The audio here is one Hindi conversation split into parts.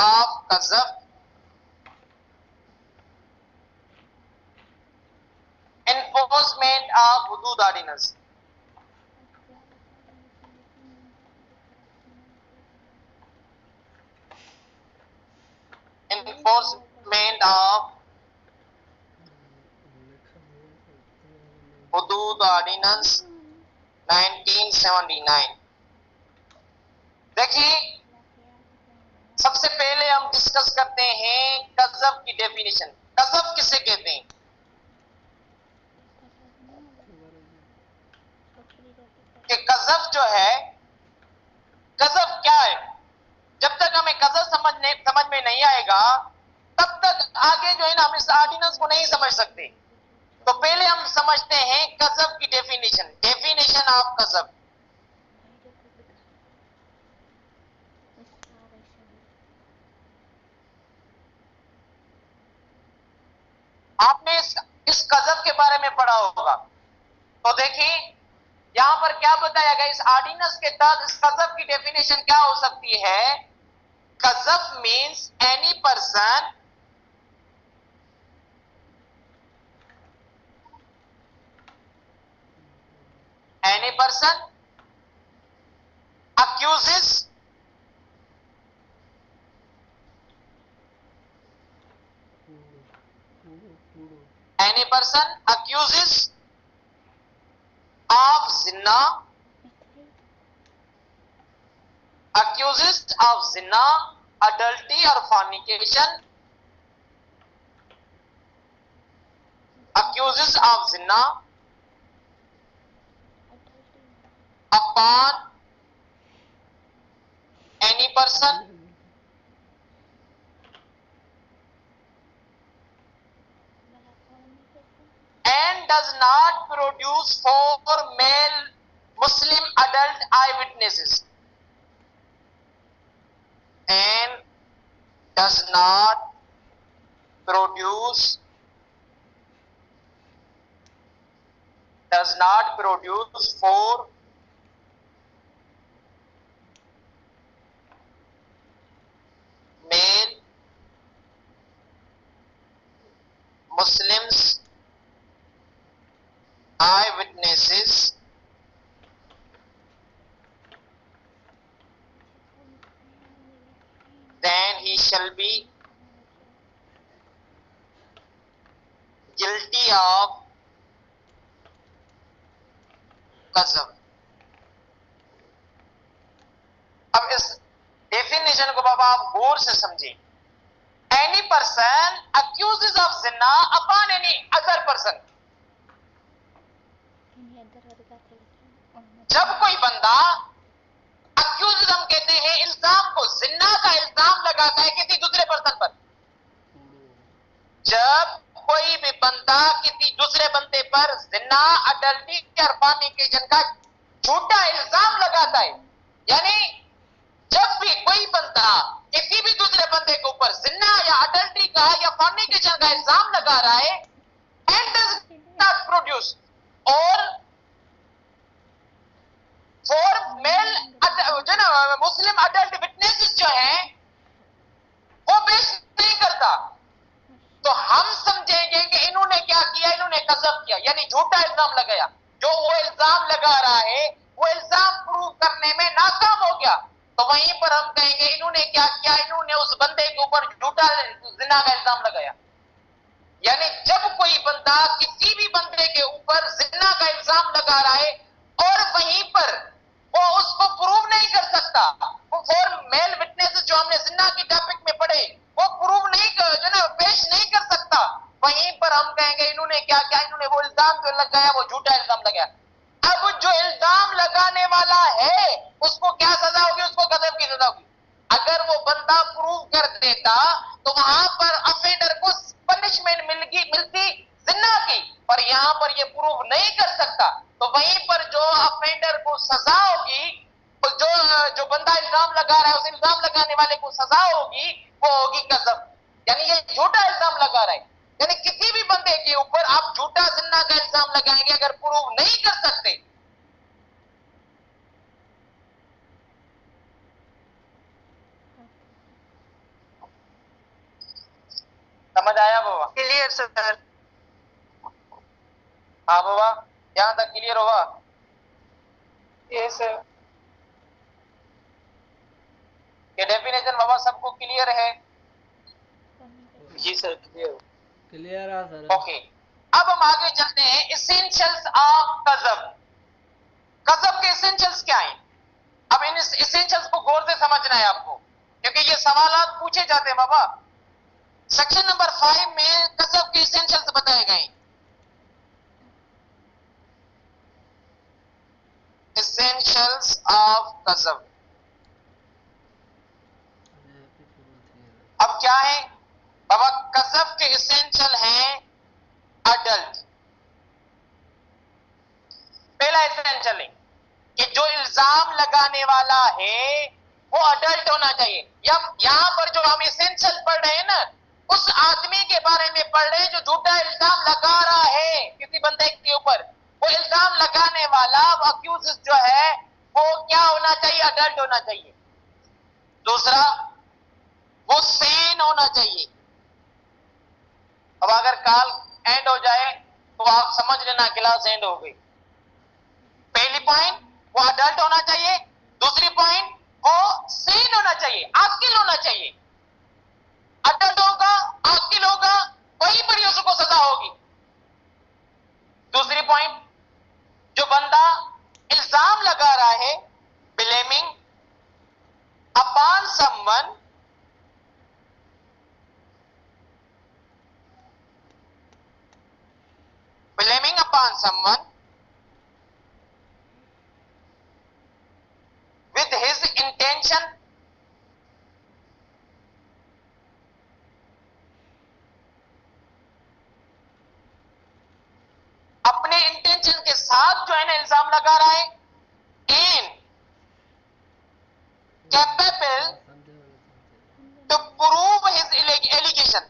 ऑफ कज़फ, enforcement of hudud ordinance, enforcement of hudud ordinance 1979। देखिए, सबसे पहले हम डिस्कस करते हैं कज़फ की डेफिनेशन। कज़फ किसे कहते हैं? कि कज़फ जो है, कज़फ क्या है? जब तक हमें कज़फ समझ में नहीं आएगा, तब तक आगे जो है ना, हम इस ऑर्डिनेंस को नहीं समझ सकते। तो पहले हम समझते हैं कज़फ की डेफिनेशन। डेफिनेशन ऑफ कज़फ, आपने इस कज़फ के बारे में पढ़ा होगा। तो देखिए, यहां पर क्या बताया गया इस ऑर्डिनेंस के तहत। इस कज़फ की डेफिनेशन क्या हो सकती है? कज़फ means any person accuses of zina, adultery or fornication, accuses of zina upon any person and does not produce 4 male Muslim adult eyewitnesses, and does not produce 4 male Muslims eyewitnesses, then he shall be guilty of कज़फ। अब इस डेफिनेशन को बाबा आप गौर से समझें। एनी पर्सन अक्यूजेस ऑफ जिना अपॉन एनी अदर पर्सन, जब कोई बंदा अक्यूज, हम कहते हैं इल्जाम को, जिन्ना का इल्जाम लगाता है किसी दूसरे पर्सन पर। जब कोई भी बंदा किसी दूसरे बंदे पर जिन्ना, अडल्टी और फॉर्निकेशन का झूठा इल्जाम लगाता है, यानी जब भी कोई बंदा किसी भी दूसरे बंदे के ऊपर जिन्ना या अडल्टी का या फॉर्निकेशन का इल्जाम लगा रहा है, एंड डज नॉट प्रोड्यूस, और 4 मेल जो ना मुस्लिम अडल्ट विटनेसेस जो है वो पेश नहीं करता, तो हम समझेंगे कि इन्होंने क्या किया, इन्होंने कज़फ किया, यानी झूठा इल्जाम लगाया। जो वो इल्जाम लगा रहा है वो इल्जाम प्रूव करने में नाकाम हो गया, तो वहीं पर हम कहेंगे इन्होंने क्या किया, इन्होंने उस बंदे के ऊपर झूठा जिना का इल्जाम लगाया। यानी जब कोई बंदा किसी भी बंदे के ऊपर जिना का इल्जाम लगा रहा है और वहीं पर वो उसको प्रूव नहीं कर सकता, वो 4 मेल विटनेस जो हमने जिना की टॉपिक में पढ़े वो प्रूव नहीं जो ना पेश नहीं कर सकता, वहीं पर हम कहेंगे इन्होंने क्या किया, इन्होंने वो इल्जाम जो लगाया वो झूठा इल्जाम लगाया। अब जो इल्जाम लगाने वाला है उसको क्या सजा होगी? उसको कज़फ की सजा होगी। अगर वो बंदा प्रूव कर देता तो वहां पर अफेंडर को पनिशमेंट मिलती जिन्ना की, पर यहां पर ये प्रूव नहीं कर सकता, तो वहीं पर जो अफेंडर को सजा होगी, जो बंदा इल्जाम लगा रहा है उस इल्जाम लगाने वाले को सजा होगी, वो होगी कज़फ। यानी ये झूठा इल्जाम लगा रहा है, यानी किसी भी बंदे के ऊपर आप झूठा जिन्ना का इल्जाम लगाएंगे, अगर प्रूव नहीं कर सकते समझ आया बाबा? Clear sir. हाँ बाबा, यहाँ तक क्लियर होगा? ये सर। ये डेफिनेशन बाबा सबको क्लियर है? जी सर क्लियर। क्लियर है सर। ओके, अब हम आगे चलते हैं। Essentials of कज़ब। कज़ब के एसेंशियल्स क्या हैं? अब इन एसेंशियल्स को गौर से समझना है आपको, क्योंकि ये सवालात पूछे जाते हैं बाबा। सेक्शन नंबर 5 में कज़ब के एसेंशियल्स बताए गए। एसेंशियल्स ऑफ कज़ब। अब क्या है बाबा? कज़ब के एसेंशियल हैं अडल्ट। पहला एसेंशियल है कि जो इल्जाम लगाने वाला है वो अडल्ट होना चाहिए। यहां पर जो हम एसेंशियल पढ़ रहे हैं ना, उस आदमी के बारे में पढ़ रहे हैं जो झूठा इल्जाम लगा रहा है किसी बंदे के ऊपर। वो इल्जाम लगाने वाला, वो अक्यूज जो है, वो क्या होना चाहिए? अडल्ट होना चाहिए। दूसरा, वो सेन होना चाहिए। अब अगर कॉल एंड हो जाए तो आप समझ लेना क्लास एंड हो गई। पहली पॉइंट, वो अडल्ट होना चाहिए। दूसरी पॉइंट, वो सेन होना चाहिए, आकिल होना चाहिए। अडल्ट होगा, आकिल होगा, वही बड़ी उसको सजा होगी। दूसरी पॉइंट, जो बंदा इल्जाम लगा रहा है, blaming upon someone, blaming upon someone with his intention अपने इंटेंशन के साथ जो है ना इल्जाम लगा रहा है, and capable to prove his allegation.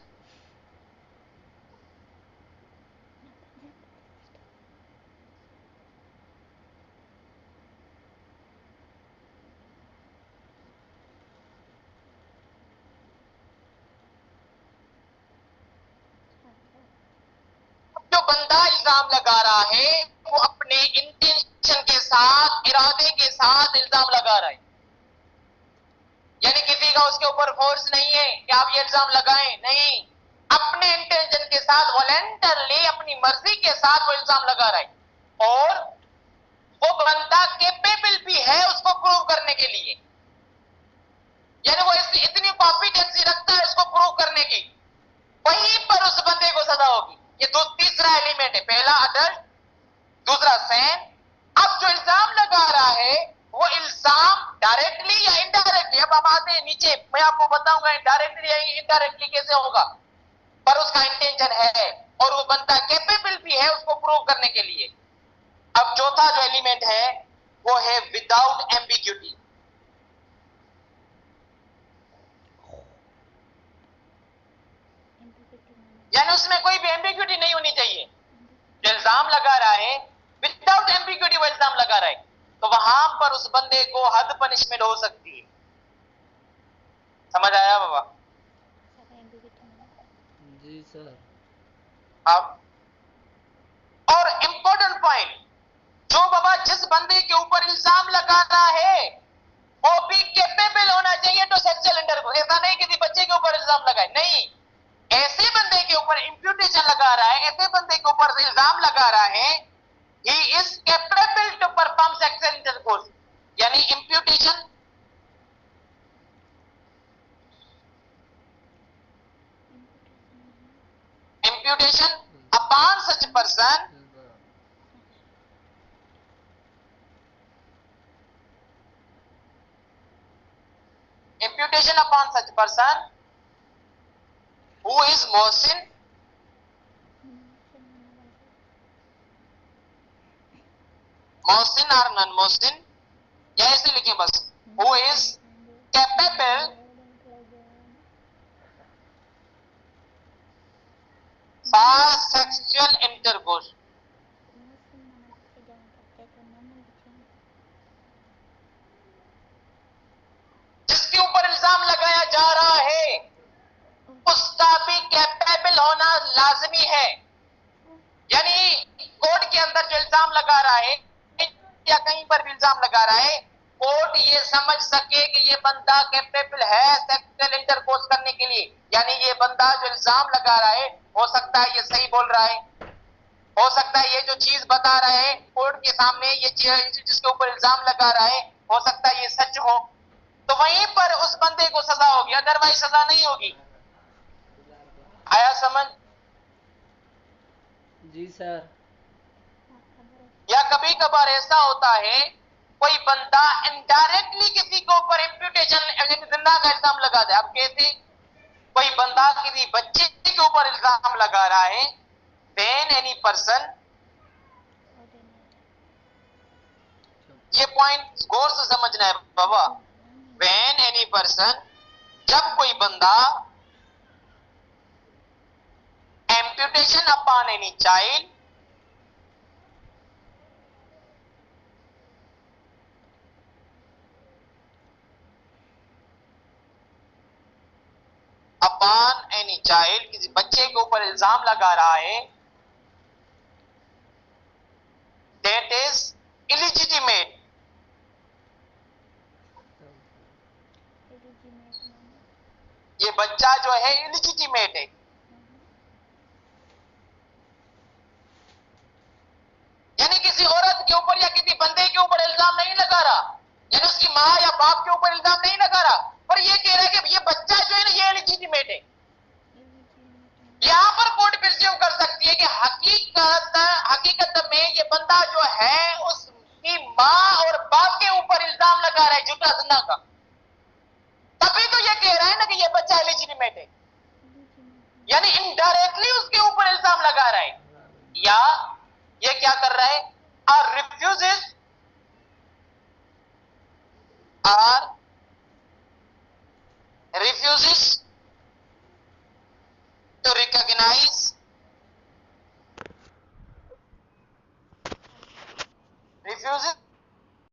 जो बंदा इल्जाम लगा रहा है वो अपने इंटेंशन के साथ, इरादे के साथ इल्जाम लगा रहा है। यानी किसी का उसके ऊपर फोर्स नहीं है कि आप ये इल्जाम लगाएं, नहीं, अपने इंटेंशन के साथ, वॉलेंटरली, अपनी मर्जी के साथ वो इल्जाम लगा रहा है। और वो बंदा कैपेबल भी है उसको प्रूव करने के लिए, यानी वो इतनी कॉन्फिडेंसी रखता है उसको प्रूव करने की, वहीं पर उस बंदे को सजा होगी। ये तीसरा एलिमेंट है। पहला अडल्ट, दूसरा सैन। अब जो इल्जाम लगा रहा है वो इल्जाम डायरेक्टली या इनडायरेक्टली, अब हम आते हैं नीचे, मैं आपको बताऊंगा डायरेक्टली या इनडायरेक्टली कैसे होगा, पर उसका इंटेंशन है और वो बंदा कैपेबल भी है उसको प्रूव करने के लिए। अब चौथा जो एलिमेंट है वो है विदाउट एम्बिग्यूटी। यानी उसमें कोई भी एम्बिग्यूटी नहीं होनी चाहिए। जो इल्जाम लगा रहा है विदाउट एम्बिग्यूटी वो इल्जाम लगा रहा है, तो वहां पर उस बंदे को हद पनिशमेंट हो सकती है। समझ आया बाबा? जी सर। अब और इंपॉर्टेंट पॉइंट, जो बाबा जिस बंदे के ऊपर इल्जाम लगा रहा है वो भी कैपेबल होना चाहिए टू सेक्सुअल इंटरकोर्स। ऐसा नहीं किसी बच्चे के ऊपर इल्जाम लगाए, नहीं, ऐसे बंदे के ऊपर इंप्यूटेशन लगा रहा है, ऐसे बंदे के ऊपर इल्जाम लगा रहा है, he is capable to perform sexual intercourse, यानी imputation upon such person imputation upon such person who is Mohsin और नॉन मोहसिन, या ऐसे लिखें बस, who is capable for sexual intercourse। जिसके ऊपर इल्जाम लगाया जा रहा है उसका भी कैपेबल आदमी है, यानी कोर्ट के अंदर जो इल्जाम लगा रहा है या कहीं पर भी इल्जाम लगा रहा है, कोर्ट ये समझ सके कि ये बंदा कैपेबल है सेक्सुअल इंटरकोर्स करने के लिए, यानी ये बंदा जो इल्जाम लगा रहा है हो सकता है ये सही बोल रहा है, हो सकता है ये जो चीज बता रहा है कोर्ट के सामने, ये जिसके ऊपर इल्जाम लगा रहा है हो सकता है ये सच हो, तो वहीं पर उस बंदे को सजा होगी, अदरवाइज सजा नहीं होगी। आया समझ? जी सर। या कभी कभार ऐसा होता है कोई बंदा इनडायरेक्टली किसी के ऊपर इंप्यूटेशन जिंदा का इल्जाम लगा दे। अब कैसे? कोई बंदा किसी बच्चे के ऊपर इल्जाम लगा रहा है, देन एनी पर्सन, ये पॉइंट गौर से समझना है बाबा, व्हेन एनी पर्सन, जब कोई बंदा amputation upon any child, upon any child, किसी बच्चे के ऊपर इल्जाम लगा रहा है, दैट इज इलिजिटिमेट, ये बच्चा जो है इलिजिटिमेट है, यानी किसी औरत के ऊपर या किसी बंदे के ऊपर इल्जाम नहीं लगा रहा, यानी उसकी माँ या बाप के ऊपर इल्जाम नहीं लगा रहा, पर ये कह रहा है कि ये बच्चा जो है ना ये इलिजिटिमेट है। यहां पर कोर्ट प्रिज्यूम कर सकती है कि हकीकत में ये बंदा जो है उसकी माँ और बाप के ऊपर इल्जाम लगा रहा है झूठा जिना का, तभी तो ये कह रहा है ना कि ये बच्चा इलिजिटिमेट है, यानी इनडायरेक्टली उसके ऊपर इल्जाम लगा रहा है। या ये क्या कर रहा है, और refuses to recognize